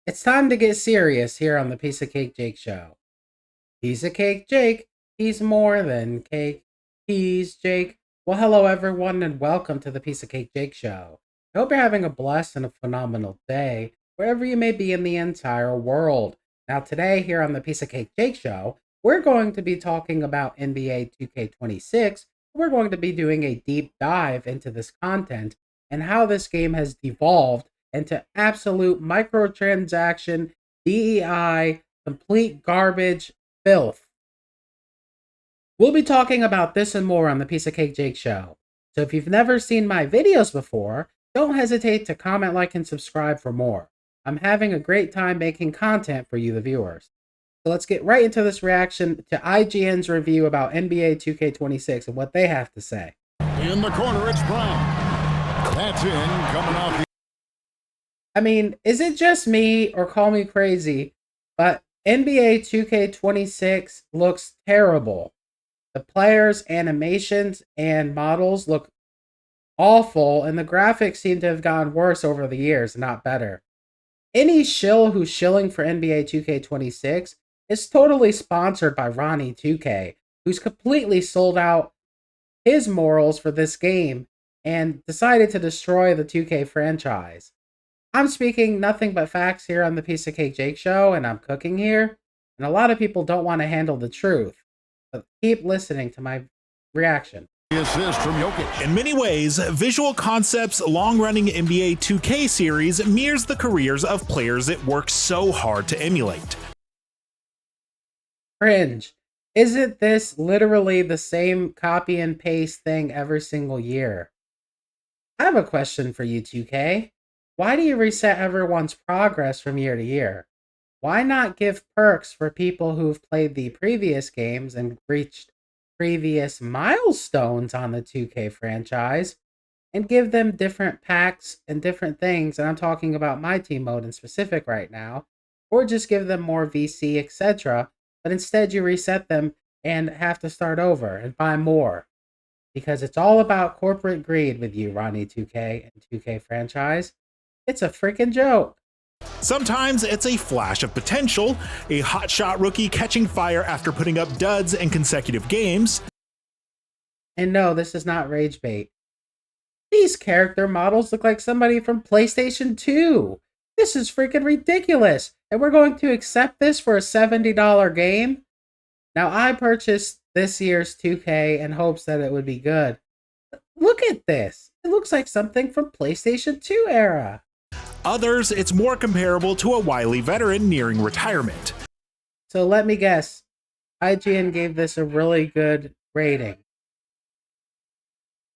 It's time to get serious here on the Piece of Cake Jake Show. Piece of Cake Jake, he's more than cake. He's Jake. Well, hello everyone, and welcome to the Piece of Cake Jake Show. I hope you're having a blessed and a phenomenal day, wherever you may be in the entire world. Now, today here on the Piece of Cake Jake Show, we're going to be talking about NBA 2K26. We're going to be doing a deep dive into this content and how this game has devolved into absolute microtransaction, DEI, complete garbage, filth. We'll be talking about this and more on the Piece of Cake Jake Show. So if you've never seen my videos before, don't hesitate to comment, like, and subscribe for more. I'm having a great time making content for you, the viewers. So let's get right into this reaction to IGN's review about NBA 2K26 and what they have to say. In the corner, it's Brown. That's in, coming off the... I mean, is it just me, or call me crazy, but NBA 2K26 looks terrible. The players' animations and models look awful, and the graphics seem to have gotten worse over the years, not better. Any shill who's shilling for NBA 2K26 is totally sponsored by Ronnie 2K, who's completely sold out his morals for this game and decided to destroy the 2K franchise. I'm speaking nothing but facts here on the Piece of Cake Jake Show, and I'm cooking here, and a lot of people don't want to handle the truth. But keep listening to my reaction. Assist from Jokic. In many ways, Visual Concepts' long-running NBA 2K series mirrors the careers of players it works so hard to emulate. Cringe. Isn't this literally the same copy and paste thing every single year? I have a question for you, 2K. Why do you reset everyone's progress from year to year? Why not give perks for people who've played the previous games and reached previous milestones on the 2K franchise and give them different packs and different things? And I'm talking about my team mode in specific right now, or just give them more VC, etc. But instead you reset them and have to start over and buy more. Because it's all about corporate greed with you, Ronnie 2K and 2K franchise. It's a freaking joke. Sometimes it's a flash of potential, a hotshot rookie catching fire after putting up duds in consecutive games. And no, this is not rage bait. These character models look like somebody from PlayStation 2. This is freaking ridiculous. And we're going to accept this for a $70 game? Now, I purchased this year's 2K in hopes that it would be good. But look at this. It looks like something from PlayStation 2 era. Others, it's more comparable to a wily veteran nearing retirement. So let me guess. IGN gave this a really good rating.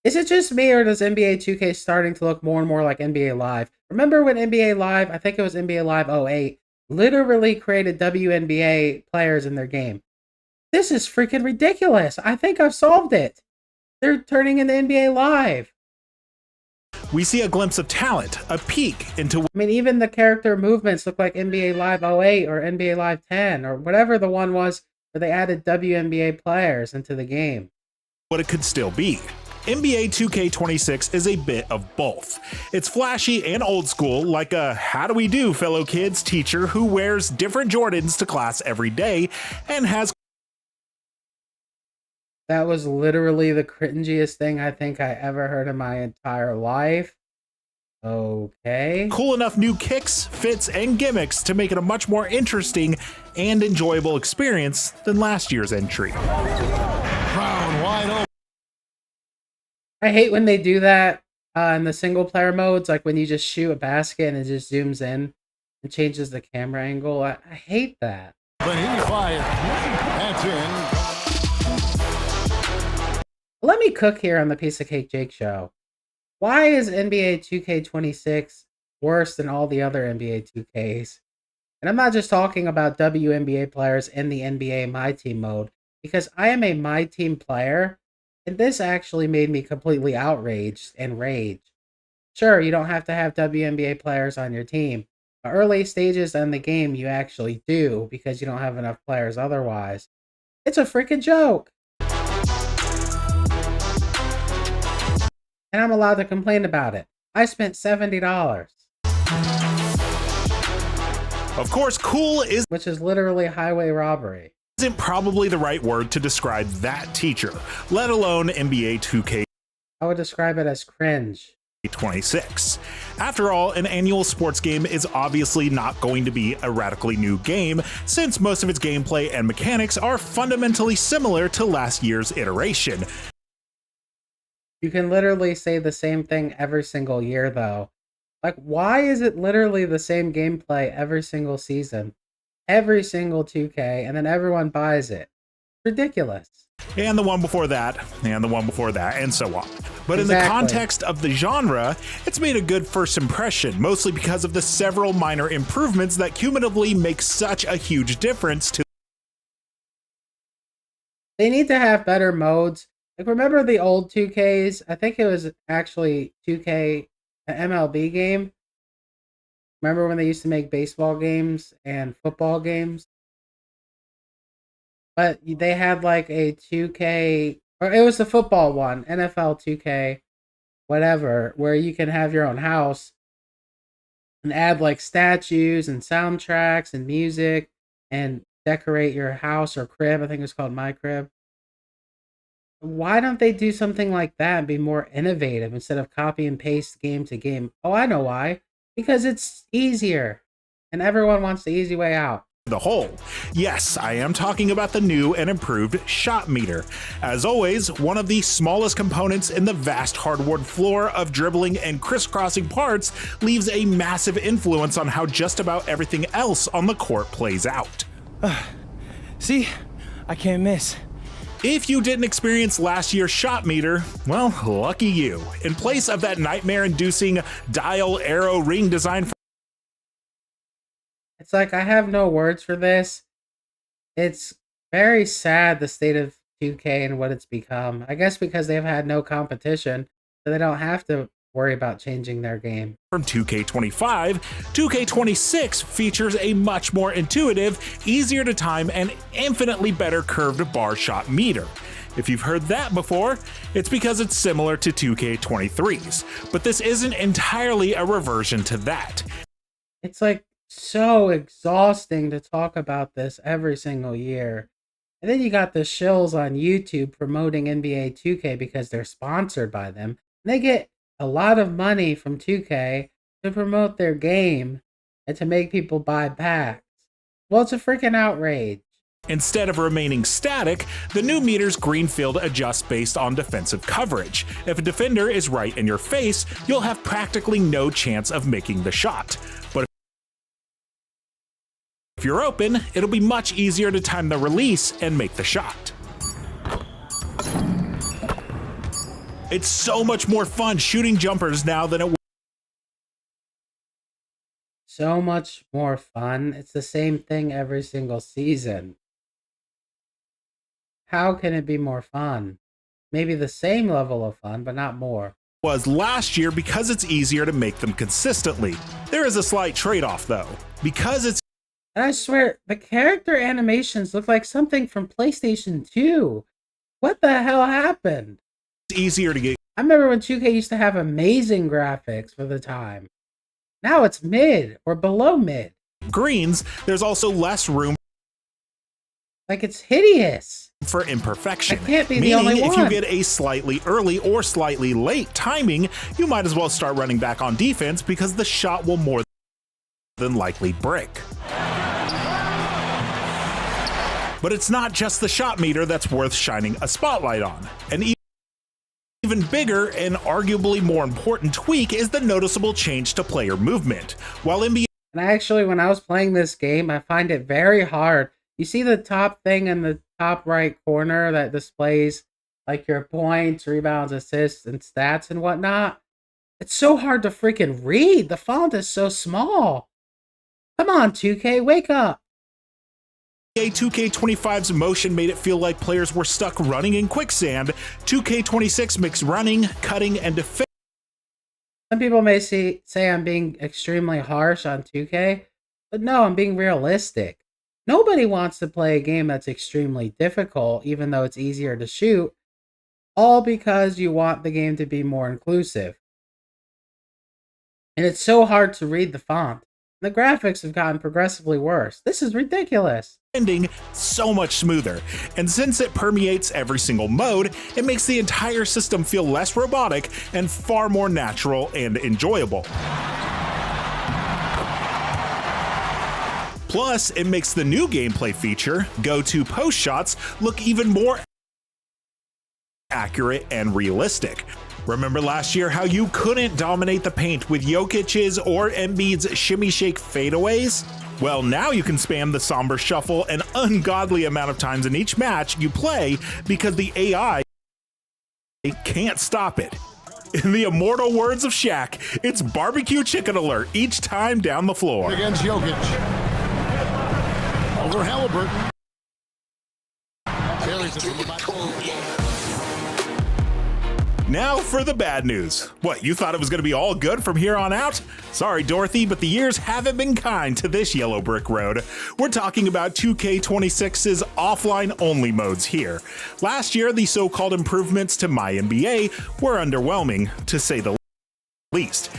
Is it just me, or does NBA 2K starting to look more and more like NBA Live? Remember when NBA Live, I think it was NBA Live 08, literally created WNBA players in their game? This is freaking ridiculous. I think I've solved it. They're turning into NBA Live. We see a glimpse of talent, a peek into I mean, even the character movements look like NBA Live 08 or NBA Live 10 or whatever the one was where they added WNBA players into the game. what it could still be. NBA 2K26 is a bit of both. It's flashy and old school, like a "how do we do, fellow kids" teacher who wears different Jordans to class every day and has That was literally the cringiest thing I think I ever heard in my entire life. Okay. cool enough new kicks, fits, and gimmicks to make it a much more interesting and enjoyable experience than last year's entry. Brown wide open. I hate when they do that in the single player modes, like when you just shoot a basket and it just zooms in and changes the camera angle. I hate that. But he fired. That's in. Let me cook here on the Piece of Cake Jake Show. Why is NBA 2K26 worse than all the other NBA 2Ks? And I'm not just talking about WNBA players in the NBA My Team mode, because I am a My Team player, and this actually made me completely outraged and rage. Sure, you don't have to have WNBA players on your team, but early stages in the game you actually do, because you don't have enough players otherwise. It's a freaking joke! And I'm allowed to complain about it. I spent $70. Of course, cool which is literally highway robbery. isn't probably the right word to describe that teacher, let alone NBA 2K. I would describe it as cringe. 26. After all, an annual sports game is obviously not going to be a radically new game, since most of its gameplay and mechanics are fundamentally similar to last year's iteration. You can literally say the same thing every single year, though. Like, why is it literally the same gameplay every single season? Every single 2K, and then everyone buys it. Ridiculous. And the one before that, and the one before that, and so on. But in the Exactly. context of the genre, it's made a good first impression, mostly because of the several minor improvements that cumulatively make such a huge difference to. They need to have better modes. Like, remember the old 2Ks? I think it was actually 2K, an MLB game. Remember when they used to make baseball games and football games? But they had like a 2K, or it was the football one, NFL 2K, whatever, where you can have your own house and add like statues and soundtracks and music and decorate your house or crib. I think it's called My Crib. Why don't they do something like that and be more innovative instead of copy and paste game to game? Oh, I know why. Because it's easier and everyone wants the easy way out. The whole. Yes, I am talking about the new and improved shot meter. As always, one of the smallest components in the vast hardwood floor of dribbling and crisscrossing parts leaves a massive influence on how just about everything else on the court plays out. See? I can't miss. If you didn't experience last year's shot meter, well, lucky you. In place of that nightmare-inducing dial arrow ring design for It's like I have no words for this. It's very sad, the state of 2K and what it's become. I guess because they've had no competition, so they don't have to worry about changing their game. from 2K25, 2K26 features a much more intuitive, easier to time, and infinitely better curved bar shot meter. If you've heard that before, it's because it's similar to 2K23's, but this isn't entirely a reversion to that. It's like so exhausting to talk about this every single year. And then you got the shills on YouTube promoting NBA 2K because they're sponsored by them. And they get a lot of money from 2K to promote their game and to make people buy packs. Well, it's a freaking outrage. Instead of remaining static, the new meter's green field adjusts based on defensive coverage. If a defender is right in your face, you'll have practically no chance of making the shot. But if you're open, it'll be much easier to time the release and make the shot. It's so much more fun shooting jumpers now than it was. So much more fun. It's the same thing every single season. How can it be more fun? Maybe the same level of fun, but not more. Last year because it's easier to make them consistently. There is a slight trade-off though. Because it's And I swear, the character animations look like something from PlayStation 2. What the hell happened? easier to get I remember when 2K used to have amazing graphics for the time. Now it's mid or below mid. greens, there's also less room Like, it's hideous. for imperfection. I can't be the Meaning, only if you one. get a slightly early or slightly late timing, you might as well start running back on defense because the shot will more than likely break. But it's not just the shot meter that's worth shining a spotlight on. An even bigger and arguably more important tweak is the noticeable change to player movement. While NBA And actually, when I was playing this game, I find it very hard. You see the top thing in the top right corner that displays like your points, rebounds, assists, and stats and whatnot? It's so hard to freaking read. The font is so small. Come on, 2K, wake up. 2K25's motion made it feel like players were stuck running in quicksand. 2K26 mixed running, cutting, and defense. Some people may say I'm being extremely harsh on 2K, but no, I'm being realistic. Nobody wants to play a game that's extremely difficult, even though it's easier to shoot, all because you want the game to be more inclusive. And it's so hard to read the font. The graphics have gotten progressively worse. This is ridiculous. Ending so much smoother, and since it permeates every single mode, it makes the entire system feel less robotic and far more natural and enjoyable. Plus, it makes the new gameplay feature, go-to post shots, look even more accurate and realistic. Remember last year how you couldn't dominate the paint with Jokic's or Embiid's shimmy shake fadeaways? Well, now you can spam the somber shuffle an ungodly amount of times in each match you play because the AI can't stop it. In the immortal words of Shaq, it's barbecue chicken alert each time down the floor. Against Jokic. Over Halliburton. Carries it from the back. Now for the bad news. What, you thought it was going to be all good from here on out? Sorry, Dorothy, but the years haven't been kind to this yellow brick road. We're talking about 2K26's offline-only modes here. Last year, the so-called improvements to My NBA were underwhelming, to say the least.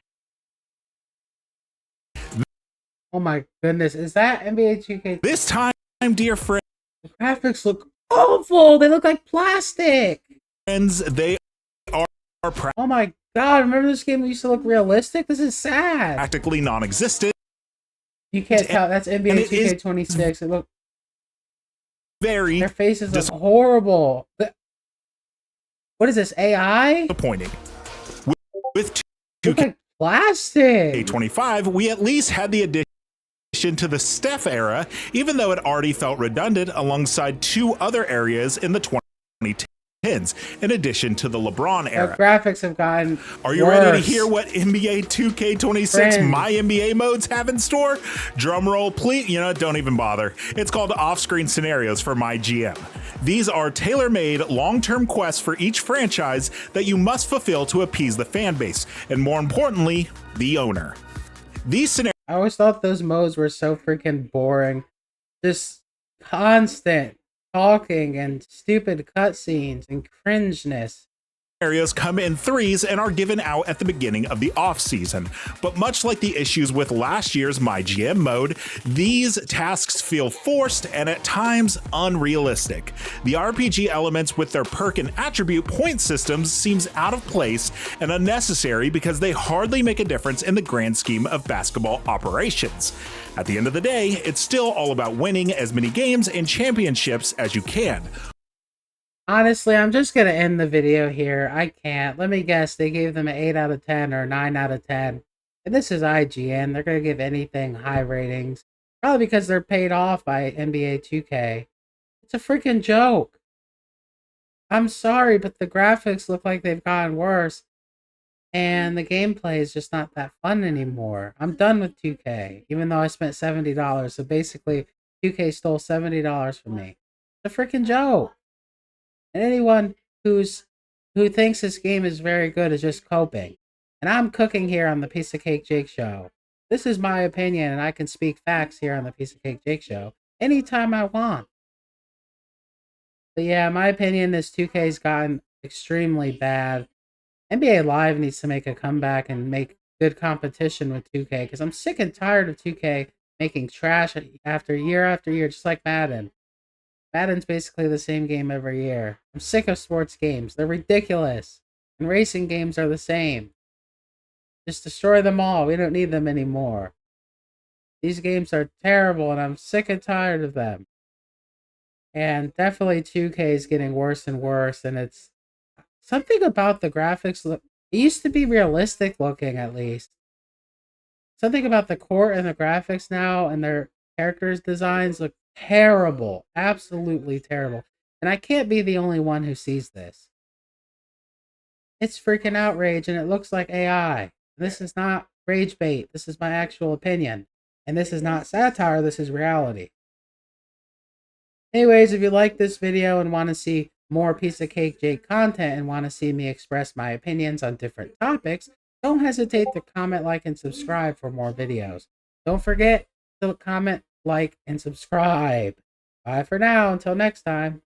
Oh my goodness, is that NBA 2K? This time, dear friends, The graphics look awful. They look like plastic. they are Oh my god, remember this game used to look realistic? This is sad. practically non-existent. You can't tell. That's and NBA it is 2K26. It look, Very their faces look horrible. What is this, AI? disappointing. With Look like plastic. 2K25, we at least had the addition to the Steph era, even though it already felt redundant alongside two other areas in the 2010s, in addition to the LeBron The era. graphics have gotten Are you worse. ready to hear what NBA 2K26 Friend. My NBA modes have in store? Drum roll, please. You know, don't even bother. It's called Off-Screen Scenarios for My GM. These are tailor-made, long-term quests for each franchise that you must fulfill to appease the fan base, and more importantly, the owner. These scenarios I always thought those modes were so freaking boring. Just constant talking and stupid cutscenes and cringeness. come in threes and are given out at the beginning of the off-season. But much like the issues with last year's My GM mode, these tasks feel forced and at times unrealistic. The RPG elements with their perk and attribute point systems seems out of place and unnecessary because they hardly make a difference in the grand scheme of basketball operations. At the end of the day, it's still all about winning as many games and championships as you can. Honestly, I'm just going to end the video here. I can't. Let me guess. They gave them an 8 out of 10 or 9 out of 10. And this is IGN. They're going to give anything high ratings. Probably because they're paid off by NBA 2K. It's a freaking joke. I'm sorry, but the graphics look like they've gotten worse. And the gameplay is just not that fun anymore. I'm done with 2K, even though I spent $70. So basically, 2K stole $70 from me. It's a freaking joke. And anyone who thinks this game is very good is just coping. And I'm cooking here on the Piece of Cake Jake Show. This is my opinion, and I can speak facts here on the Piece of Cake Jake Show anytime I want. But yeah, my opinion is 2K's gotten extremely bad. NBA Live needs to make a comeback and make good competition with 2K, because I'm sick and tired of 2K making trash after year, just like Madden. Madden's basically the same game every year. I'm sick of sports games. They're ridiculous. And racing games are the same. Just destroy them all. We don't need them anymore. These games are terrible, and I'm sick and tired of them. And definitely 2K is getting worse and worse, and it's something about the graphics. It used to be realistic looking, at least. Something about the court and the graphics now and their characters' designs look terrible. Absolutely terrible. And I can't be the only one who sees this. It's freaking outrage, and it looks like AI. This is not rage bait. This is my actual opinion. And this is not satire. This is reality. Anyways, if you like this video and want to see more Piece of Cake Jake content and want to see me express my opinions on different topics, don't hesitate to comment, like, and subscribe for more videos. Don't forget to comment, like, and subscribe. Bye for now. Until next time.